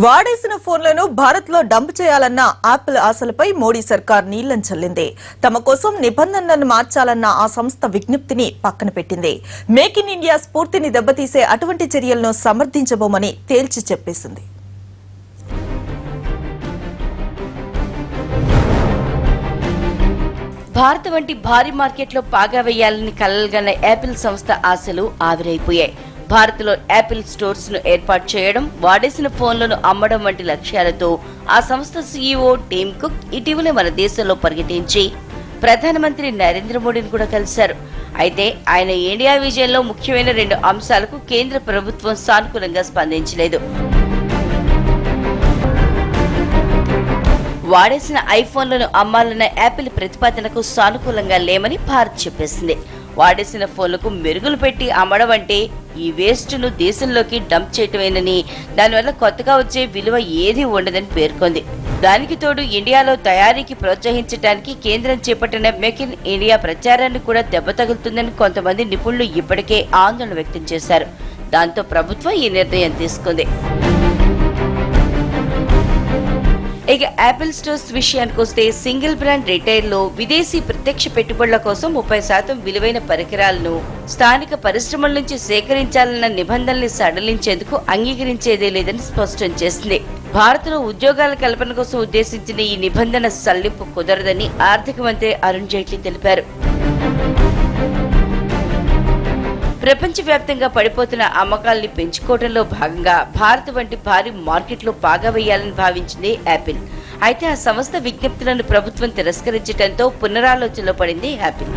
వాడేసిన ఫోన్లను భారత్ లో డంప్ చేయాలన్న యాపిల్ ఆశలపై మోడీ సర్కార్ నీళ్లం చల్లింది. తమ కోసం నిబంధనలను మార్చాలన్న ఆ సంస్థ విజ్ఞప్తిని పక్కన పెట్టింది. మేక్ ఇన్ ఇండియా స్ఫూర్తిని దెబ్బతీసే అటువంటి చర్యలను సమర్థించబోమని తేల్చి చెప్పేసింది. భారత్ వంటి భారీ మార్కెట్లో పాగా వేయాలని కలలుగన్న యాపిల్ సంస్థ ఆశలు ఆవిరైపోయాయి. భారత్లో యాపిల్ స్టోర్స్ ను ఏర్పాటు చేయడం, వాడేసిన ఫోన్లను అమ్మడం వంటి లక్ష్యాలతో ఆ సంస్థ సీఈఓ టిమ్ కుక్ ఇటీవల మన దేశంలో పర్యటించి ప్రధానమంత్రి నరేంద్ర మోడీని కూడా కలిశారు. అయితే ఆయన ఇండియా విజయంలో ముఖ్యమైన 2 అంశాలకు కేంద్ర ప్రభుత్వం సానుకూలంగా స్పందించలేదు. వాడేసిన ఐఫోన్లను అమ్మాలన్న యాపిల్ ప్రతిపాదనకు సానుకూలంగా లేమని భారత్ చెప్పేసింది. వాడేసిన ఫోన్లకు మెరుగులు పెట్టి అమ్మడం అంటే ఈ వేస్ట్ ను దేశంలోకి డంప్ చేయటమేనని, దానివల్ల కొత్తగా వచ్చే విలువ ఏదీ ఉండదని పేర్కొంది. దానికి తోడు ఇండియాలో తయారీకి ప్రోత్సహించడానికి కేంద్రం చేపట్టిన మేక్ ఇన్ ఇండియా ప్రచారాన్ని కూడా దెబ్బ తగులుతుందని కొంతమంది నిపుణులు ఇప్పటికే ఆందోళన వ్యక్తం చేశారు. దాంతో ప్రభుత్వం ఈ నిర్ణయం తీసుకుంది. ఇక యాపిల్ స్టోర్స్ విషయానికి వస్తే సింగిల్ బ్రాండ్ రిటైల్ లో విదేశీ ప్రత్యక్ష పెట్టుబడుల కోసం 30% విలువైన పరికరాలను స్థానిక పరిశ్రమల నుంచి సేకరించాలన్న నిబంధనల్ని సడలించేందుకు అంగీకరించేదే లేదని స్పష్టం చేసింది. భారత్ లో ఉద్యోగాల కల్పన కోసం ఉద్దేశించిన ఈ నిబంధన సల్లింపు కుదరదని ఆర్థిక మంత్రి అరుణ్ జైట్లీ తెలిపారు. ప్రపంచవ్యాప్తంగా పడిపోతున్న అమ్మకాల్ని పెంచుకోవడంలో భాగంగా భారత్ వంటి భారీ మార్కెట్లో పాగా వేయాలని భావించింది యాపిల్. అయితే ఆ సంస్థ విజ్ఞప్తులను ప్రభుత్వం తిరస్కరించడంతో పునరాలోచనలో పడింది యాపిల్.